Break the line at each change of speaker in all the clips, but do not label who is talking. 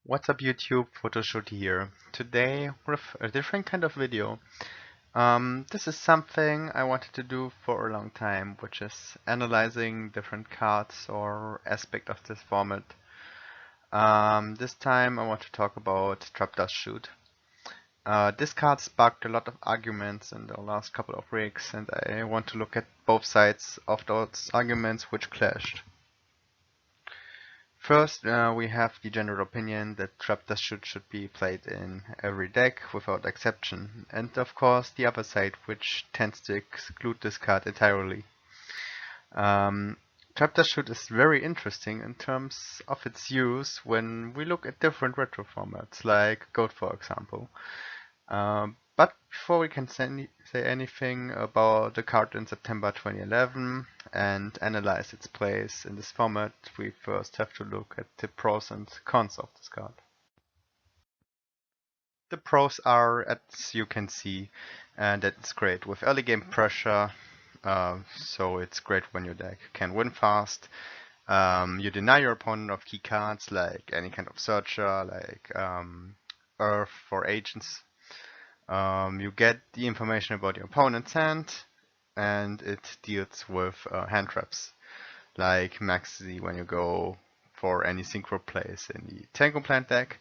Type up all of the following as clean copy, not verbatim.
What's up YouTube, Photoshoot here. Today with a different kind of video. This is something I wanted to do for a long time, which is analyzing different cards or aspect of this format. This time I want to talk about Dustshoot. This card sparked a lot of arguments in the last couple of weeks, and I want to look at both sides of those arguments which clashed. First, we have the general opinion that Dustshoot should be played in every deck without exception, and of course the other side, which tends to exclude this card entirely. Dustshoot is very interesting in terms of its use when we look at different retro formats, like Goat for example. But before we can say anything about the card in September 2011 and analyze its place in this format, we first have to look at the pros and cons of this card. The pros are, as you can see, that it's great with early game pressure, so it's great when your deck can win fast. You deny your opponent of key cards like any kind of searcher, like Earth for agents. You get the information about your opponent's hand, and it deals with hand traps, like Maxi when you go for any synchro plays in the Tango Plant deck.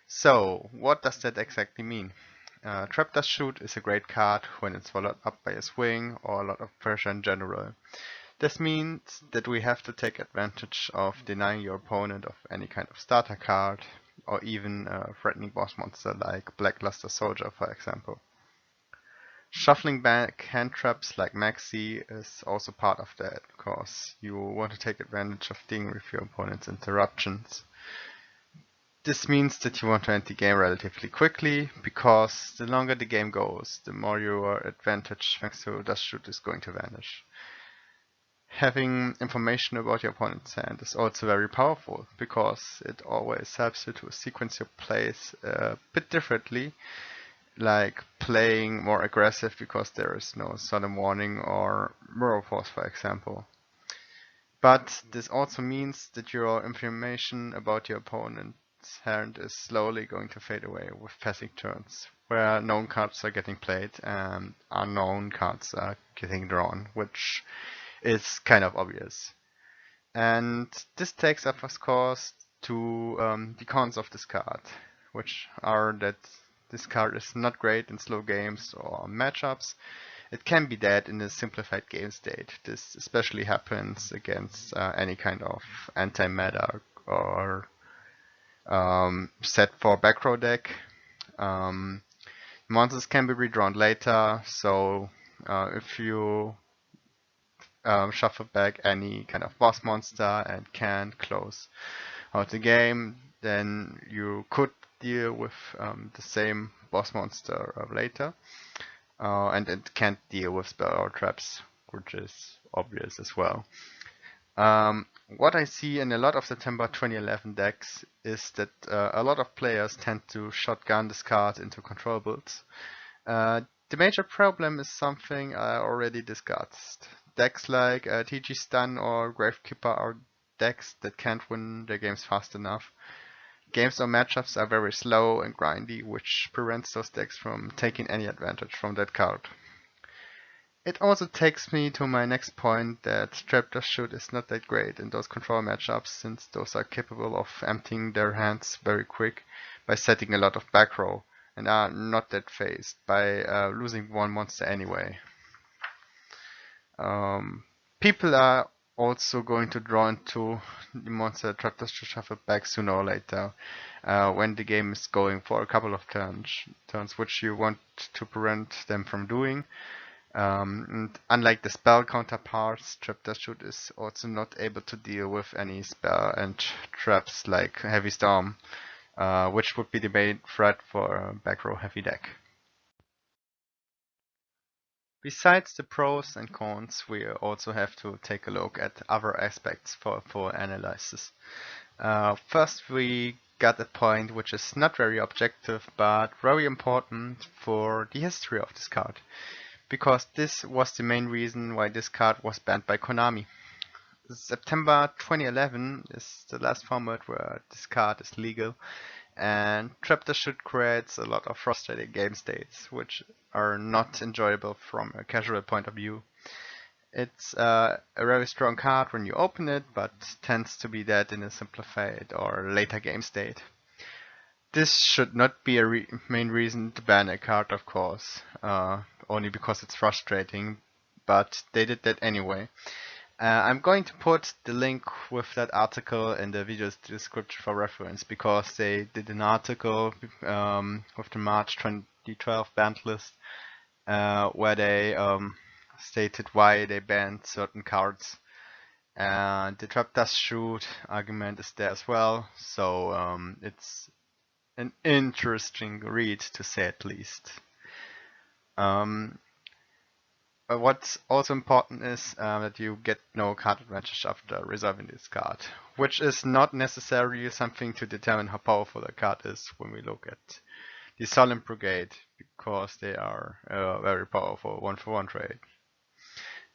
So, what does that exactly mean? Dustshoot is a great card when it's followed up by a swing or a lot of pressure in general. This means that we have to take advantage of denying your opponent of any kind of starter card, or even a threatening boss monster like Blackluster Soldier, for example. Shuffling back hand traps like Maxi is also part of that, because you want to take advantage of dealing with your opponent's interruptions. This means that you want to end the game relatively quickly, because the longer the game goes, the more your advantage thanks to Dustshoot is going to vanish. Having information about your opponent's hand is also very powerful, because it always helps you to sequence your plays a bit differently, like playing more aggressive because there is no sudden warning or mirror force, for example. But this also means that your information about your opponent's hand is slowly going to fade away with passing turns, where known cards are getting played and unknown cards are getting drawn, which is kind of obvious. And this takes us, of course, to the cons of this card, which are that this card is not great in slow games or matchups. It can be dead in a simplified game state. This especially happens against any kind of anti-meta or set for back row deck. Monsters can be redrawn later, so if you shuffle back any kind of boss monster and can close out the game, then you could deal with the same boss monster later. And it can't deal with spell or traps, which is obvious as well. What I see in a lot of September 2011 decks is that a lot of players tend to shotgun this card into control builds. The major problem is something I already discussed. Decks like TG Stun or Gravekeeper are decks that can't win their games fast enough. Games or matchups are very slow and grindy, which prevents those decks from taking any advantage from that card. It also takes me to my next point, that Dustshoot is not that great in those control matchups, since those are capable of emptying their hands very quick by setting a lot of back row, and are not that phased by losing one monster anyway. People are also going to draw into the monster Dustshoot shuffle back sooner or later, when the game is going for a couple of turns, which you want to prevent them from doing. And unlike the spell counterparts, Dustshoot is also not able to deal with any spell and traps like Heavy Storm, which would be the main threat for a back row heavy deck. Besides the pros and cons, we also have to take a look at other aspects for analysis. First, we got a point which is not very objective, but very important for the history of this card, because this was the main reason why this card was banned by Konami. September 2011 is the last format where this card is legal, and Dustshoot creates a lot of frustrating game states, which are not enjoyable from a casual point of view. It's a very strong card when you open it, but tends to be dead in a simplified or later game state. This should not be a main reason to ban a card, of course, only because it's frustrating, but they did that anyway. I'm going to put the link with that article in the video's description for reference, because they did an article with the March 2012 banned list where they stated why they banned certain cards. And the trap does shoot argument is there as well, so it's an interesting read, to say at least. What's also important is that you get no card advantage after resolving this card, which is not necessarily something to determine how powerful the card is when we look at the Solemn Brigade, because they are very powerful 1-for-1 trade.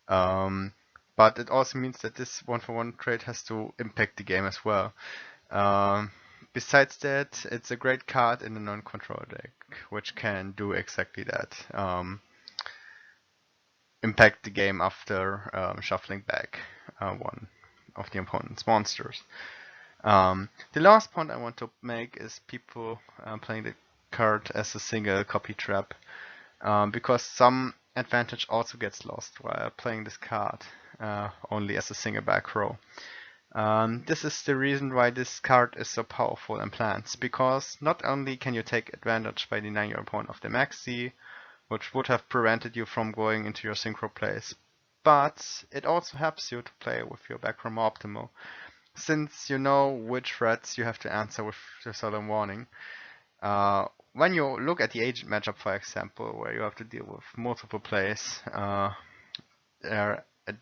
But it also means that this 1-for-1 trade has to impact the game as well. Besides that, it's a great card in a non-control deck, which can do exactly that. Impact the game after shuffling back one of the opponent's monsters. The last point I want to make is people playing the card as a single copy trap, because some advantage also gets lost while playing this card only as a single back row. This is the reason why this card is so powerful in plans, because not only can you take advantage by denying your opponent of the maxi, which would have prevented you from going into your synchro plays, but it also helps you to play with your back row more optimal, since you know which threats you have to answer with the solemn warning. When you look at the agent matchup, for example, where you have to deal with multiple plays,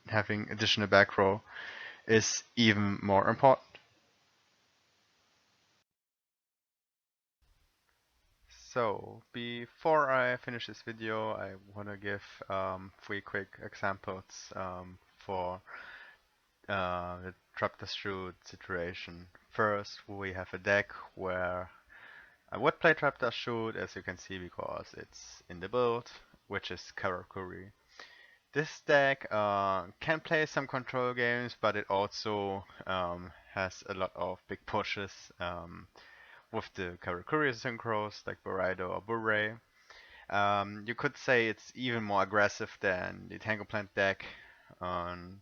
having additional back row is even more important. So, before I finish this video, I want to give 3 quick examples for the Trap Dustshoot situation. First, we have a deck where I would play Trap Dustshoot, as you can see, because it's in the build, which is Karakuri. This deck can play some control games, but it also has a lot of big pushes with the Karakuri synchros like Buraido or Bure. You could say it's even more aggressive than the Tango Plant deck, on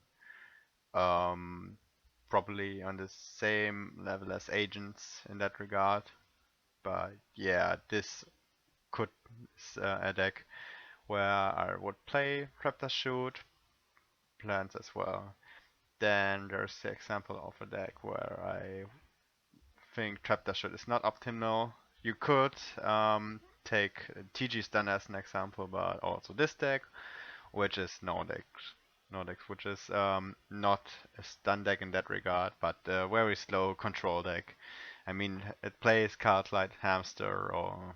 probably on the same level as Agents in that regard. But yeah, this could a deck where I would play Trap Dustshoot plans as well. Then there's the example of a deck where I think Trap Dustshoot is not optimal. You could take TG Stun as an example, but also this deck, which is Nordex, which is not a stun deck in that regard, but a very slow control deck. I mean, it plays cards like Hamster or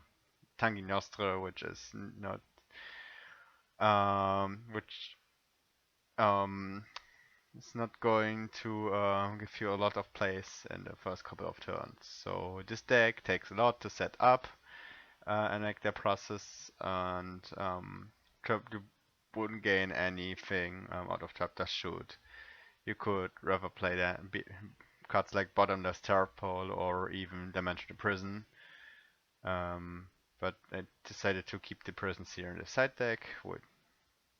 Tangi Nostra, which is not which it's not going to give you a lot of plays in the first couple of turns. So this deck takes a lot to set up and make their process, and you wouldn't gain anything out of Trap Dustshoot. You could rather play that cards like Bottomless Terrapole or even Dimension to Prison. But I decided to keep the prisons here in the side deck.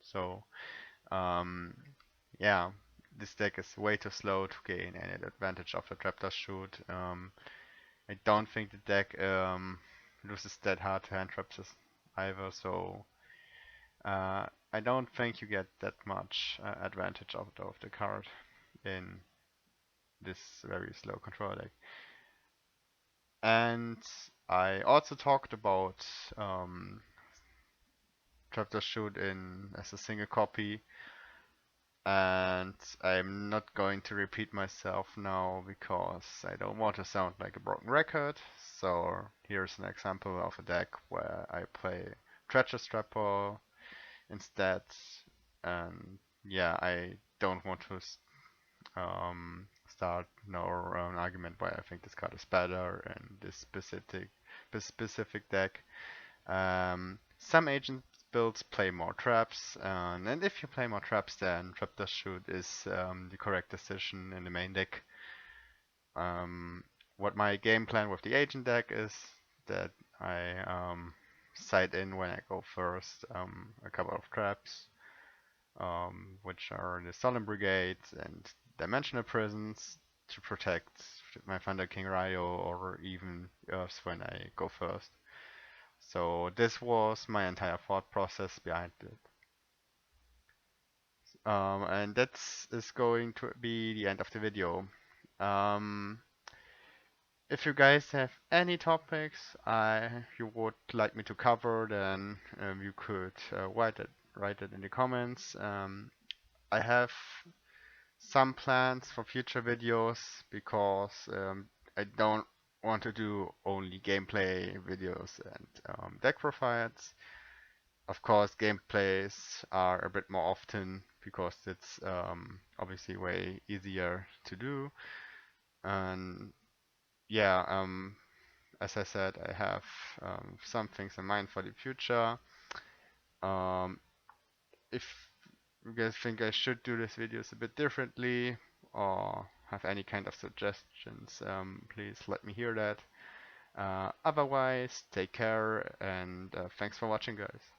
So yeah, this deck is way too slow to gain any advantage of the Trap Dustshoot. I don't think the deck loses that hard to hand traps either, so I don't think you get that much advantage out of the card in this very slow control deck. And I also talked about Trap Dustshoot in as a single copy, and I'm not going to repeat myself now because I don't want to sound like a broken record. So here's an example of a deck where I play Treacherous Trapper instead, and yeah, I don't want to start no argument why I think this card is better in this specific deck. Some agent builds play more traps, and if you play more traps, then Trap Dustshoot is the correct decision in the main deck. What my game plan with the agent deck is that I side in when I go first a couple of traps, which are the Solemn Brigades and Dimensional Prisons to protect my Thunder King Ryo or even Earths when I go first. So this was my entire thought process behind it. And that's is going to be the end of the video. Um, if you guys have any topics you would like me to cover, then you could write it in the comments. I have some plans for future videos because I don't want to do only gameplay videos and deck profiles. Of course, gameplays are a bit more often because it's obviously way easier to do. And yeah, as I said, I have some things in mind for the future. Um, if you guys think I should do these videos a bit differently or have any kind of suggestions, please let me hear that. Otherwise, take care and thanks for watching, guys.